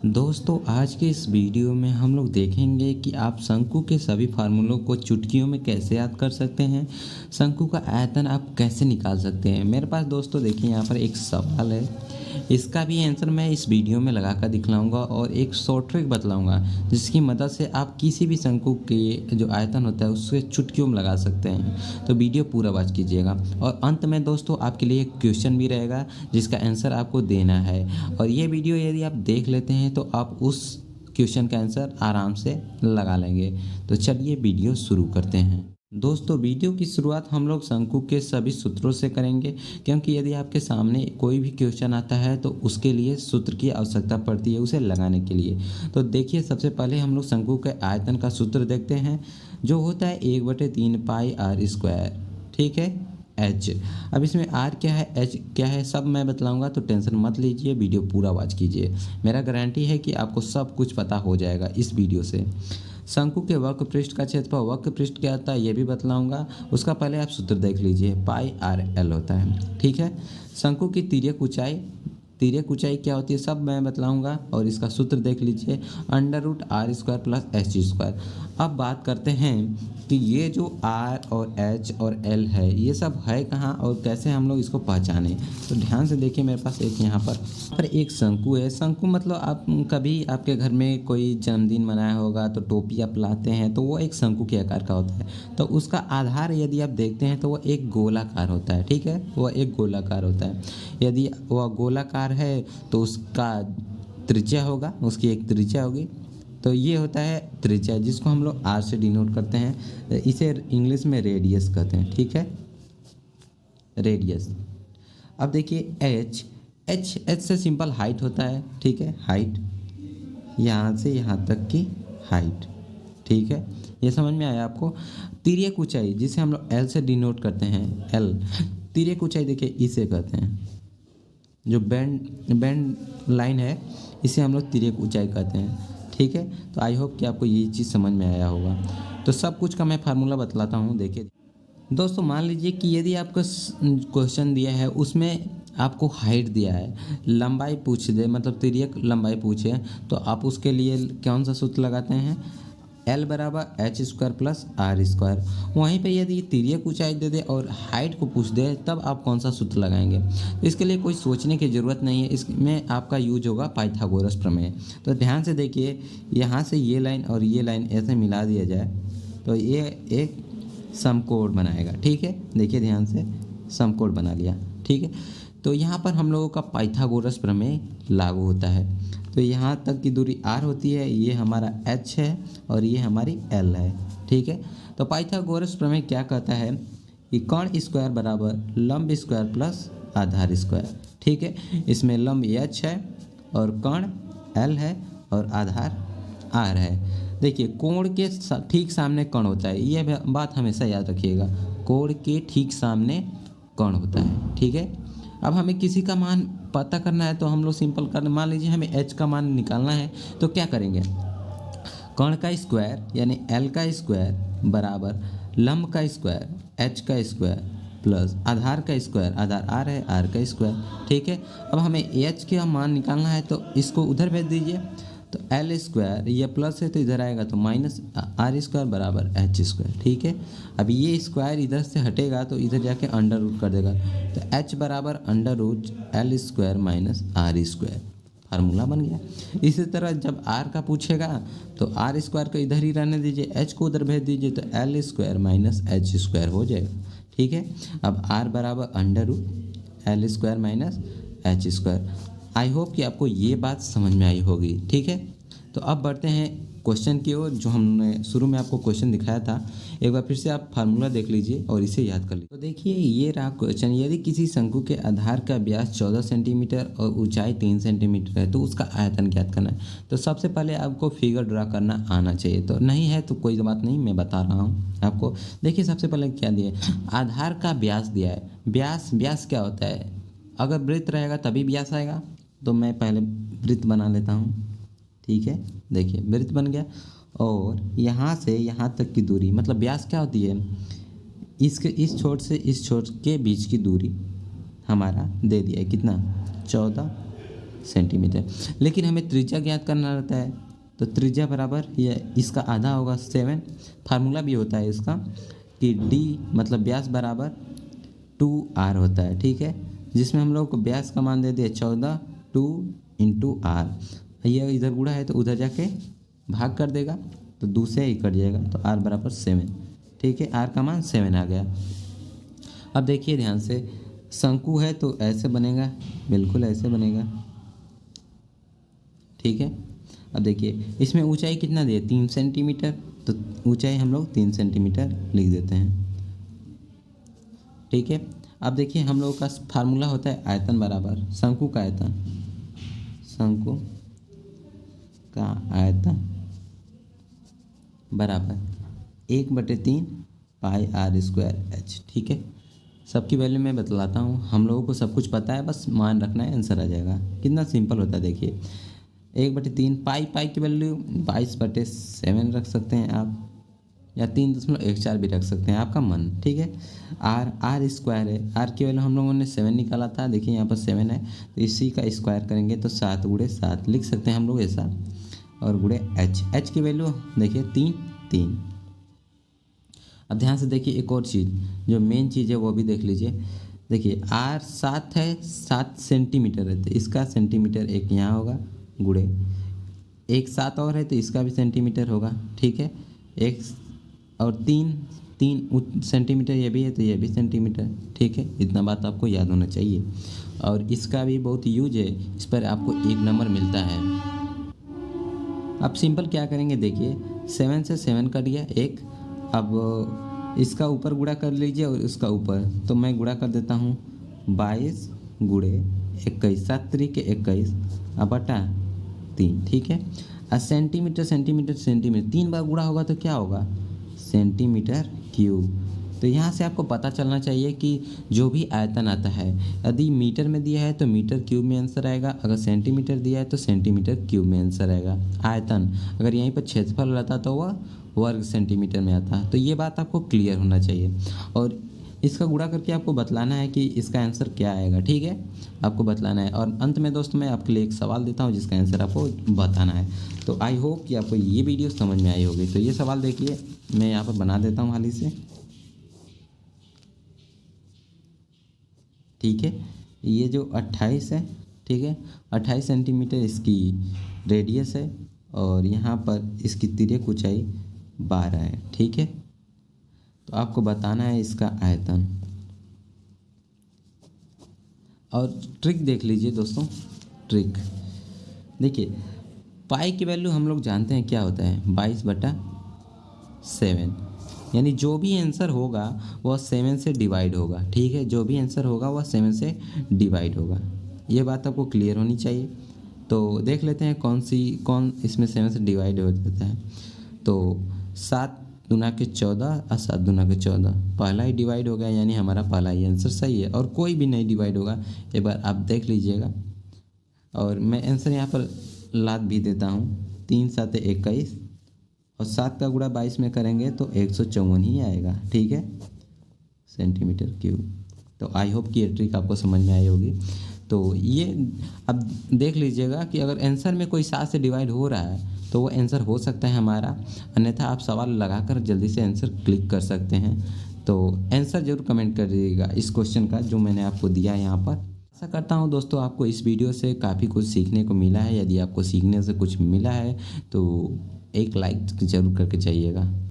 दोस्तों आज के इस वीडियो में हम लोग देखेंगे कि आप शंकु के सभी फार्मूलों को चुटकियों में कैसे याद कर सकते हैं। शंकु का आयतन आप कैसे निकाल सकते हैं। मेरे पास दोस्तों देखिए यहाँ पर एक सवाल है, इसका भी आंसर मैं इस वीडियो में लगा कर दिखलाऊंगा और एक शॉर्ट ट्रिक बतलाऊंगा जिसकी मदद से आप किसी भी शंकु के जो आयतन होता है उससे चुटकियों में लगा सकते हैं। तो वीडियो पूरा वॉच कीजिएगा और अंत में दोस्तों आपके लिए एक क्वेश्चन भी रहेगा जिसका आंसर आपको देना है। और ये वीडियो यदि आप देख लेते हैं तो आप उस क्वेश्चन का आंसर आराम से लगा लेंगे। तो चलिए वीडियो शुरू करते हैं। दोस्तों वीडियो की शुरुआत हम लोग शंकु के सभी सूत्रों से करेंगे, क्योंकि यदि आपके सामने कोई भी क्वेश्चन आता है तो उसके लिए सूत्र की आवश्यकता पड़ती है उसे लगाने के लिए। तो देखिए सबसे पहले हम लोग शंकु के आयतन का सूत्र देखते हैं जो होता है 1/3 पाई आर स्क्वायर, ठीक है, एच। अब इसमें आर क्या है, एच क्या है, सब मैं बतलाऊंगा, तो टेंशन मत लीजिए, वीडियो पूरा वॉच कीजिए। मेरा गारंटी है कि आपको सब कुछ पता हो जाएगा इस वीडियो से। शंकु के वक्र पृष्ठ का क्षेत्रफल वक्र पृष्ठ क्या होता है ये भी बतलाऊंगा, उसका पहले आप सूत्र देख लीजिए, पाई आर एल होता है, ठीक है। शंकु की तिर्यक ऊंचाई क्या होती है सब मैं बतलाऊंगा और इसका सूत्र देख लीजिए, √r² प्लस h²। अब बात करते हैं कि ये जो r और h और l है ये सब है कहाँ और कैसे हम लोग इसको पहचानें। तो ध्यान से देखिए, मेरे पास एक यहाँ पर एक शंकु है। शंकु मतलब आप कभी आपके घर में कोई जन्मदिन मनाया होगा तो टोपी आप लाते हैं तो वो एक शंकु के आकार का होता है। तो उसका आधार यदि आप देखते हैं तो वो एक गोलाकार होता है, ठीक है, वह एक गोलाकार होता है। यदि वह गोलाकार है तो उसका त्रिज्या होगा, उसकी एक त्रिज्या होगी, तो ये होता है त्रिज्या जिसको हम लोग आर से डिनोट करते हैं। इसे इंग्लिश में रेडियस कहते हैं, ठीक है, रेडियस। अब देखिए एच से सिंपल हाइट होता है, ठीक है, हाइट यहाँ से यहाँ तक की हाइट, ठीक है, ये समझ में आया आपको। तिर्यक ऊंचाई जिसे हम लोग एल से डिनोट करते हैं, एल। तिर्यक ऊंचाई देखिए इसे कहते हैं, जो बैंड लाइन है इसे हम लोग तिर्यक ऊंचाई कहते हैं, ठीक है। तो आई होप कि आपको ये चीज़ समझ में आया होगा। तो सब कुछ का मैं फार्मूला बतलाता हूँ। देखिए दोस्तों, मान लीजिए कि यदि आपको क्वेश्चन दिया है उसमें आपको हाइट दिया है, लंबाई पूछ दे, मतलब तिर्यक लंबाई पूछे, तो आप उसके लिए कौन सा सूत्र लगाते हैं, L = h² प्लस r²। वहीं पे यदि तिर्यक ऊंचाई दे दे और हाइट को पूछ दे तब आप कौन सा सूत्र लगाएंगे। तो इसके लिए कोई सोचने की ज़रूरत नहीं है, इसमें आपका यूज होगा पाइथागोरस प्रमेय। तो ध्यान से देखिए, यहाँ से ये लाइन और ये लाइन ऐसे मिला दिया जाए तो ये एक समकोण बनाएगा, ठीक है। देखिए ध्यान से, समकोण बना लिया, ठीक है। तो यहाँ पर हम लोगों का पाइथागोरस प्रमेय लागू होता है। तो यहाँ तक की दूरी r होती है, ये हमारा h है और ये हमारी l है, ठीक है। तो पाइथागोरस प्रमेय क्या कहता है कि कर्ण स्क्वायर बराबर लंब स्क्वायर प्लस आधार स्क्वायर, ठीक है। इसमें लंब h है और कर्ण l है और आधार r है। देखिए कोण के ठीक सामने कर्ण होता है, ये बात हमेशा याद रखिएगा, कोण के ठीक सामने कर्ण होता है, ठीक है। अब हमें किसी का मान पता करना है तो हम लोग सिंपल कर, मान लीजिए हमें h का मान निकालना है तो क्या करेंगे, कर्ण का स्क्वायर यानी l का स्क्वायर बराबर लंब का स्क्वायर h का स्क्वायर प्लस आधार का स्क्वायर, आधार r है, r का स्क्वायर, ठीक है। अब हमें h का मान निकालना है तो इसको उधर भेज दीजिए, तो l², ये प्लस है तो इधर आएगा तो -r² बराबर h², ठीक है। अब ये स्क्वायर इधर से हटेगा तो इधर जाके अंडर रूट कर देगा, तो h बराबर √l² - r², फार्मूला बन गया। इसी तरह जब r का पूछेगा तो r² को इधर ही रहने दीजिए, h को उधर भेज दीजिए तो l² - h² हो जाएगा, ठीक है। अब r बराबर √l² - h²। आई होप कि आपको ये बात समझ में आई होगी, ठीक है। तो अब बढ़ते हैं क्वेश्चन की ओर, जो हमने शुरू में आपको क्वेश्चन दिखाया था। एक बार फिर से आप फार्मूला देख लीजिए और इसे याद कर लीजिए। तो देखिए ये रहा क्वेश्चन, यदि किसी शंकु के आधार का व्यास 14 सेंटीमीटर और ऊंचाई 3 सेंटीमीटर है तो उसका आयतन ज्ञात करना है। तो सबसे पहले आपको फिगर ड्रा करना आना चाहिए, तो नहीं है तो कोई बात नहीं, मैं बता रहा हूँ आपको। देखिए सबसे पहले क्या दिया है, आधार का व्यास दिया है। व्यास क्या होता है, अगर वृत्त रहेगा तभी व्यास आएगा, तो मैं पहले वृत्त बना लेता हूँ, ठीक है। देखिए वृत्त बन गया और यहाँ से यहाँ तक की दूरी, मतलब व्यास क्या होती है, इस छोर से इस छोर के बीच की दूरी हमारा दे दिया है कितना, 14 सेंटीमीटर। लेकिन हमें त्रिज्या ज्ञात करना रहता है, तो त्रिज्या बराबर ये इसका आधा होगा 7। फार्मूला भी होता है इसका कि d मतलब व्यास बराबर 2r होता है, ठीक है, जिसमें हम लोग को व्यास का मान दे दिया 14, 2 × r। ये इधर गुणा है तो उधर जाके भाग कर देगा, तो 2 से ही कट जाएगा, तो r बराबर 7, ठीक है, r का मान 7 आ गया। अब देखिए ध्यान से, शंकु है तो ऐसे बनेगा, बिल्कुल ऐसे बनेगा, ठीक है। अब देखिए इसमें ऊंचाई कितना दिया, 3 सेंटीमीटर, तो ऊंचाई हम लोग 3 सेंटीमीटर लिख देते हैं, ठीक है। अब देखिए हम लोगों का फार्मूला होता है आयतन बराबर शंकु का आयतन, शंकु का आयतन बराबर 1/3 पाई r²h, ठीक है। सबकी वैल्यू मैं बतलाता हूँ, हम लोगों को सब कुछ पता है, बस मान रखना है, आंसर आ जाएगा। कितना सिंपल होता है देखिए, 1/3 पाई की वैल्यू 22/7 रख सकते हैं आप, या 3.14 भी रख सकते हैं, आपका मन, ठीक है। r² है, r की वैल्यू हम लोगों ने 7 निकाला था, देखिए यहाँ पर 7 है, तो इसी का स्क्वायर करेंगे तो 7 × 7 लिख सकते हैं हम लोग ऐसा, और गुणे h की वैल्यू देखिए 3। अब ध्यान से देखिए एक और चीज़, जो मेन चीज़ है वो भी देख लीजिए। देखिए r 7 है, 7 सेंटीमीटर है, तो इसका सेंटीमीटर एक यहाँ होगा, गुणे एक 7 और है तो इसका भी सेंटीमीटर होगा, ठीक है। एक और 3 सेंटीमीटर ये भी है, तो ये भी सेंटीमीटर, ठीक है। इतना बात आपको याद होना चाहिए, और इसका भी बहुत यूज है, इस पर आपको 1 नंबर मिलता है। अब सिंपल क्या करेंगे, देखिए 7 से 7 कट गया एक, अब इसका ऊपर गुणा कर लीजिए और इसका ऊपर, तो मैं गुणा कर देता हूँ 22 × 21, 7 × 21 अब बटा 3, ठीक है। और सेंटीमीटर 3 बार गुणा होगा तो क्या होगा, सेंटीमीटर क्यूब। तो यहाँ से आपको पता चलना चाहिए कि जो भी आयतन आता है, यदि मीटर में दिया है तो मीटर क्यूब में आंसर आएगा, अगर सेंटीमीटर दिया है तो सेंटीमीटर क्यूब में आंसर आएगा। आयतन अगर यहीं पर क्षेत्रफल रहता तो वह वर्ग सेंटीमीटर में आता, तो ये बात आपको क्लियर होना चाहिए, और इसका गुणा करके आपको बतलाना है कि इसका आंसर क्या आएगा, ठीक है, आपको बतलाना है। और अंत में दोस्तों मैं आपके लिए एक सवाल देता हूँ जिसका आंसर आपको बताना है। तो आई होप कि आपको ये वीडियो समझ में आई होगी। तो ये सवाल देखिए, मैं यहाँ पर बना देता हूँ हाल ही से, ठीक है। ये जो 28 है, ठीक है, 28 सेंटीमीटर इसकी रेडियस है, और यहाँ पर इसकी तिर्यक ऊंचाई 12 है, ठीक है। तो आपको बताना है इसका आयतन, और ट्रिक देख लीजिए दोस्तों। ट्रिक देखिए, पाई की वैल्यू हम लोग जानते हैं क्या होता है, 22/7, यानी जो भी आंसर होगा वह 7 से डिवाइड होगा, ठीक है, जो भी आंसर होगा वह 7 से डिवाइड होगा। ये बात आपको क्लियर होनी चाहिए। तो देख लेते हैं कौन इसमें 7 से डिवाइड हो जाता है। तो 7 दूना के 14 और 7 दूना के 14, पहला ही डिवाइड हो गया, यानी हमारा पहला ही आंसर सही है, और कोई भी नहीं डिवाइड होगा। एक बार आप देख लीजिएगा, और मैं आंसर यहाँ पर लाद भी देता हूँ, 3 × 7 = 21, और 7 का गुणा 22 में करेंगे तो 154 ही आएगा, ठीक है, सेंटीमीटर क्यूब। तो आई होप कि ये ट्रिक आपको समझ में आई होगी। तो ये अब देख लीजिएगा कि अगर आंसर में कोई 7 से डिवाइड हो रहा है तो वो आंसर हो सकता है हमारा, अन्यथा आप सवाल लगाकर जल्दी से आंसर क्लिक कर सकते हैं। तो आंसर जरूर कमेंट कर दीजिएगा इस क्वेश्चन का जो मैंने आपको दिया है यहाँ पर। आशा करता हूँ दोस्तों आपको इस वीडियो से काफ़ी कुछ सीखने को मिला है। यदि आपको सीखने से कुछ मिला है तो एक लाइक ज़रूर करके जाइएगा।